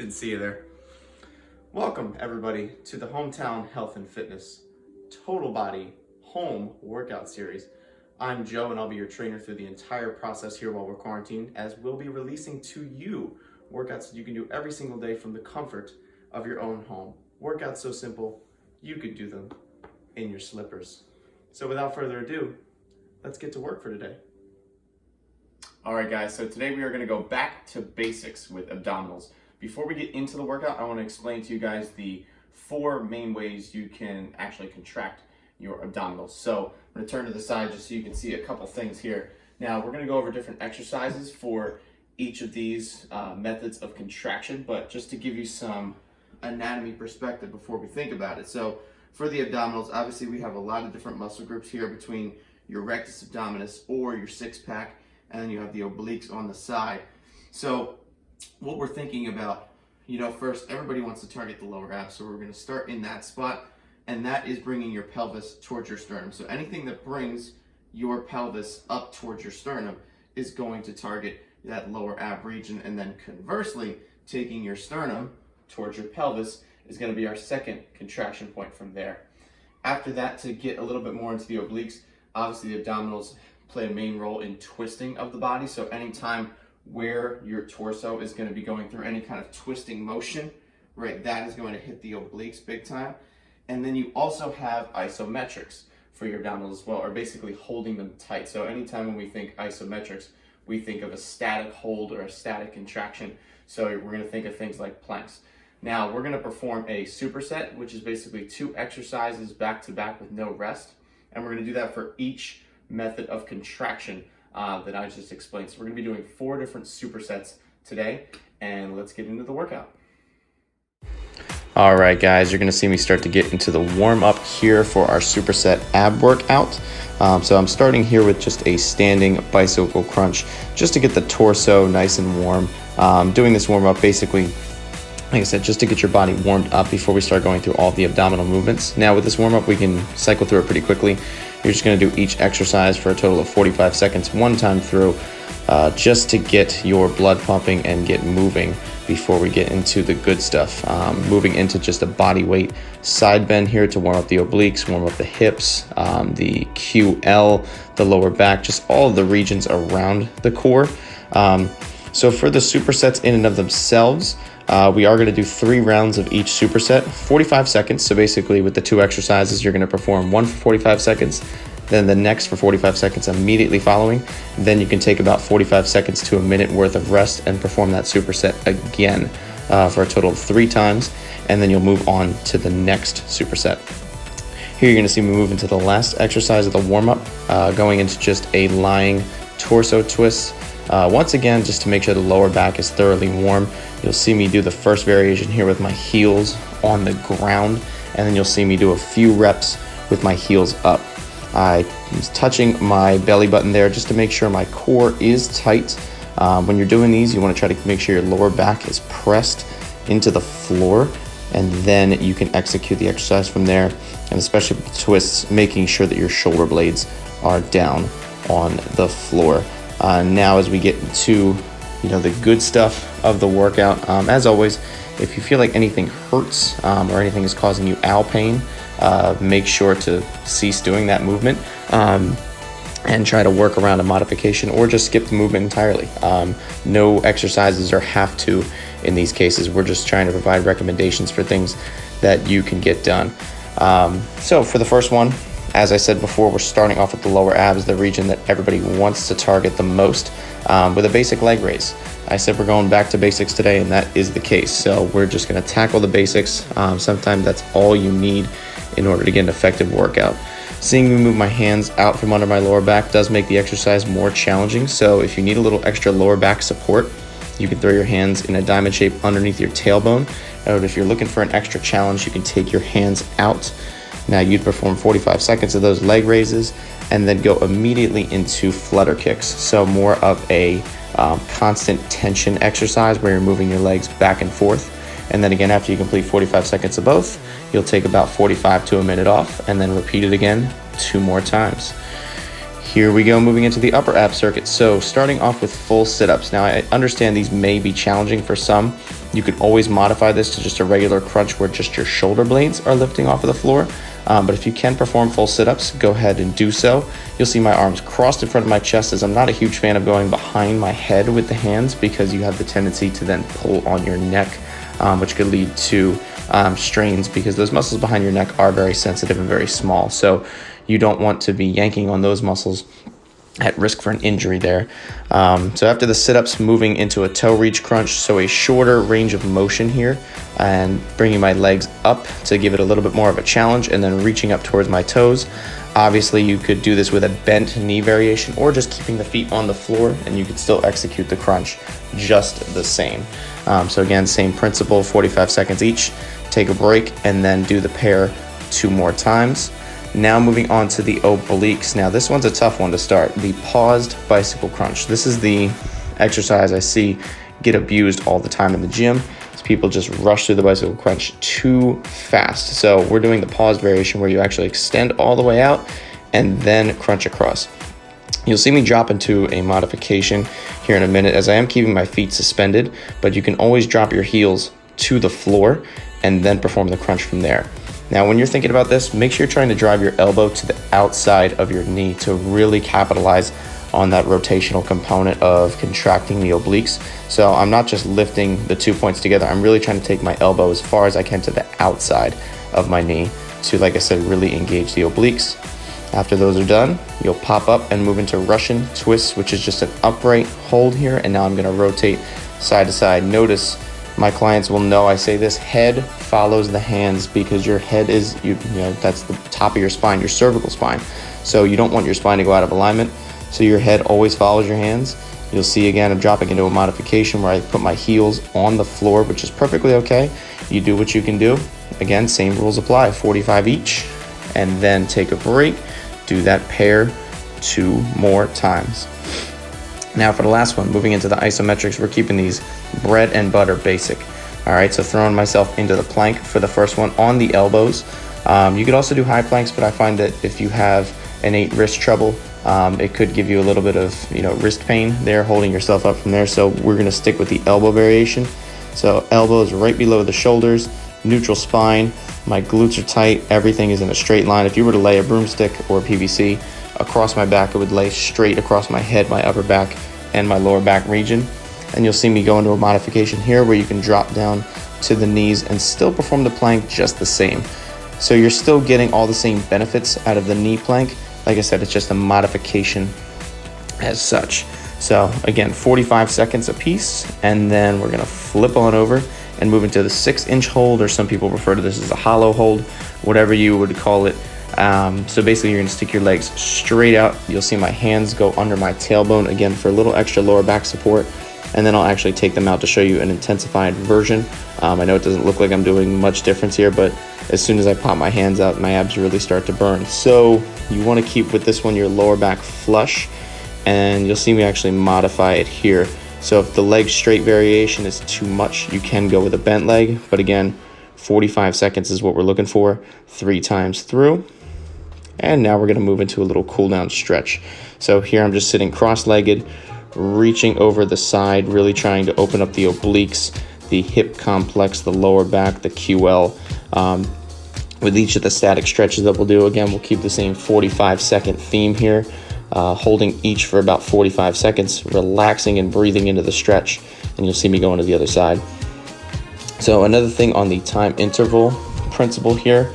Didn't see you there. Welcome everybody to the Hometown Health and Fitness Total Body Home Workout Series. I'm Joe and I'll be your trainer through the entire process here while we're quarantined, as we'll be releasing to you workouts that you can do every single day from the comfort of your own home. Workouts so simple, you could do them in your slippers. So without further ado, let's get to work for today. All right guys, so today we are gonna go back to basics with abdominals. Before we get into the workout, I wanna explain to you guys the 4 main ways you can actually contract your abdominals. So I'm gonna turn to the side just so you can see a couple things here. Now we're gonna go over different exercises for each of these methods of contraction, but just to give you some anatomy perspective before we think about it. So for the abdominals, obviously we have a lot of different muscle groups here between your rectus abdominis or your six pack, and then you have the obliques on the side. So what we're thinking about, first everybody wants to target the lower abs, so we're going to start in that spot, and that is bringing your pelvis towards your sternum. So anything that brings your pelvis up towards your sternum is going to target that lower ab region, and then conversely, taking your sternum towards your pelvis is going to be our second contraction point from there. After that, to get a little bit more into the obliques, obviously the abdominals play a main role in twisting of the body. So anytime where your torso is going to be going through any kind of twisting motion, right, that is going to hit the obliques big time. And then you also have isometrics for your abdominals as well, or basically holding them tight. So anytime when we think isometrics, we think of a static hold or a static contraction. So we're going to think of things like planks. Now we're going to perform a superset, which is basically 2 exercises back to back with no rest. And we're going to do that for each method of contraction that I just explained. So we're going to be doing 4 different supersets today, and let's get into the workout. All right, guys, you're going to see me start to get into the warm up here for our superset ab workout. So I'm starting here with just a standing bicycle crunch, just to get the torso nice and warm. Doing this warm up basically, like I said, just to get your body warmed up before we start going through all the abdominal movements. Now with this warm up, we can cycle through it pretty quickly. You're just going to do each exercise for a total of 45 seconds, one time through, just to get your blood pumping and get moving before we get into the good stuff. Moving into just a body weight side bend here to warm up the obliques, warm up the hips, the QL, the lower back, just all of the regions around the core. So for the supersets in and of themselves, we are going to do 3 rounds of each superset, 45 seconds. So basically with the 2 exercises, you're going to perform one for 45 seconds, then the next for 45 seconds immediately following. Then you can take about 45 seconds to a minute worth of rest and perform that superset again for a total of 3 times. And then you'll move on to the next superset. Here you're going to see me move into the last exercise of the warm-up, going into just a lying torso twist. Once again, just to make sure the lower back is thoroughly warm. You'll see me do the first variation here with my heels on the ground, and then you'll see me do a few reps with my heels up. I'm touching my belly button there just to make sure my core is tight. When you're doing these, you want to try to make sure your lower back is pressed into the floor, and then you can execute the exercise from there. And especially with the twists, making sure that your shoulder blades are down on the floor. Now as we get into the good stuff of the workout, as always, if you feel like anything hurts or anything is causing you ow pain, make sure to cease doing that movement and try to work around a modification or just skip the movement entirely. No exercises are have to in these cases. We're just trying to provide recommendations for things that you can get done. So for the first one, as I said before, we're starting off with the lower abs, the region that everybody wants to target the most, with a basic leg raise. I said we're going back to basics today, and that is the case. So we're just going to tackle the basics. Sometimes that's all you need in order to get an effective workout. Seeing me move my hands out from under my lower back does make the exercise more challenging. So if you need a little extra lower back support, you can throw your hands in a diamond shape underneath your tailbone. And if you're looking for an extra challenge, you can take your hands out. Now you'd perform 45 seconds of those leg raises and then go immediately into flutter kicks. So more of a constant tension exercise where you're moving your legs back and forth. And then again, after you complete 45 seconds of both, you'll take about 45 to a minute off and then repeat it again 2 more times. Here we go, moving into the upper ab circuit. So starting off with full sit-ups. Now I understand these may be challenging for some. You can always modify this to just a regular crunch where just your shoulder blades are lifting off of the floor. But if you can perform full sit-ups, go ahead and do so. You'll see my arms crossed in front of my chest, as I'm not a huge fan of going behind my head with the hands, because you have the tendency to then pull on your neck, which could lead to strains, because those muscles behind your neck are very sensitive and very small. So you don't want to be yanking on those muscles at risk for an injury there. So after the sit-ups, moving into a toe reach crunch, so a shorter range of motion here, and bringing my legs up to give it a little bit more of a challenge, and then reaching up towards my toes. Obviously, you could do this with a bent knee variation, or just keeping the feet on the floor, and you could still execute the crunch just the same. So again, same principle, 45 seconds each. Take a break, and then do the pair 2 more times. Now moving on to the obliques. Now this one's a tough one to start. The paused bicycle crunch. This is the exercise I see get abused all the time in the gym. As people just rush through the bicycle crunch too fast. So we're doing the paused variation, where you actually extend all the way out and then crunch across. You'll see me drop into a modification here in a minute, as I am keeping my feet suspended, but you can always drop your heels to the floor and then perform the crunch from there. Now, when you're thinking about this, make sure you're trying to drive your elbow to the outside of your knee to really capitalize on that rotational component of contracting the obliques. So I'm not just lifting the 2 points together, I'm really trying to take my elbow as far as I can to the outside of my knee to, like I said, really engage the obliques. After those are done, you'll pop up and move into Russian twists, which is just an upright hold here. And now I'm gonna rotate side to side. Notice my clients will know I say this, head follows the hands, because your head is, you know, that's the top of your spine, your cervical spine. So you don't want your spine to go out of alignment. So your head always follows your hands. You'll see again, I'm dropping into a modification where I put my heels on the floor, which is perfectly okay. You do what you can do. Again, same rules apply, 45 each, and then take a break. Do that pair 2 more times. Now for the last one, moving into the isometrics, we're keeping these bread and butter basic. All right, so throwing myself into the plank for the first one on the elbows. You could also do high planks, but I find that if you have innate wrist trouble, it could give you a little bit of wrist pain there, holding yourself up from there. So we're gonna stick with the elbow variation. So elbows right below the shoulders, neutral spine, my glutes are tight, everything is in a straight line. If you were to lay a broomstick or PVC across my back, it would lay straight across my head, my upper back, and my lower back region. And you'll see me go into a modification here where you can drop down to the knees and still perform the plank just the same. So you're still getting all the same benefits out of the knee plank. Like I said, it's just a modification as such. So again, 45 seconds a piece, and then we're gonna flip on over and move into the 6-inch hold, or some people refer to this as a hollow hold, whatever you would call it. So basically you're gonna stick your legs straight out. You'll see my hands go under my tailbone, again, for a little extra lower back support. And then I'll actually take them out to show you an intensified version. I know it doesn't look like I'm doing much difference here, but as soon as I pop my hands out, my abs really start to burn. So you wanna keep with this one your lower back flush, and you'll see me actually modify it here. So if the leg straight variation is too much, you can go with a bent leg, but again, 45 seconds is what we're looking for, 3 times through. And now we're gonna move into a little cool down stretch. So here I'm just sitting cross-legged, reaching over the side, really trying to open up the obliques, the hip complex, the lower back, the QL. With each of the static stretches that we'll do, again, we'll keep the same 45-second theme here, holding each for about 45 seconds, relaxing and breathing into the stretch, and you'll see me going to the other side. So another thing on the time interval principle here,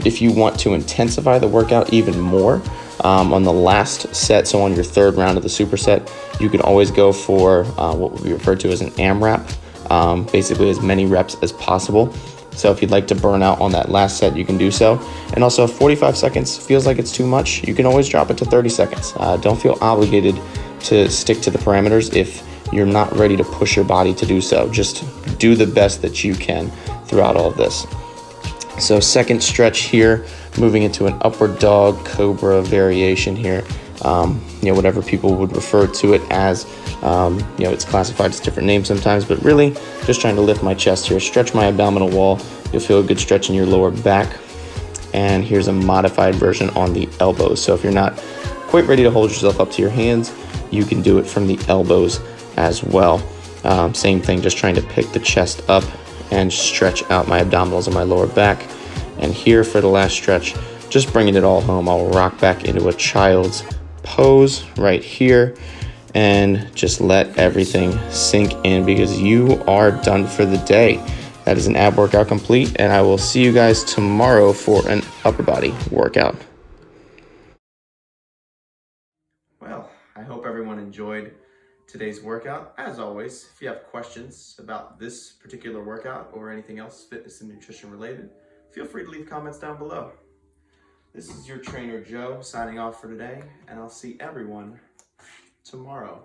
if you want to intensify the workout even more, on the last set, so on your 3rd round of the superset, you can always go for what we refer to as an AMRAP, basically as many reps as possible. So if you'd like to burn out on that last set, you can do so. And also, if 45 seconds feels like it's too much, you can always drop it to 30 seconds. Don't feel obligated to stick to the parameters if you're not ready to push your body to do so. Just do the best that you can throughout all of this. So second stretch here, moving into an upward dog cobra variation here. Whatever people would refer to it as. It's classified as different names sometimes, but really just trying to lift my chest here, stretch my abdominal wall. You'll feel a good stretch in your lower back. And here's a modified version on the elbows. So if you're not quite ready to hold yourself up to your hands, you can do it from the elbows as well. Same thing, just trying to pick the chest up and stretch out my abdominals and my lower back. And here for the last stretch, just bringing it all home, I'll rock back into a child's pose right here and just let everything sink in because you are done for the day. That is an ab workout complete, and I will see you guys tomorrow for an upper body workout. Well, I hope everyone enjoyed today's workout. As always, if you have questions about this particular workout or anything else fitness and nutrition related, feel free to leave comments down below. This is your trainer Joe signing off for today, and I'll see everyone tomorrow.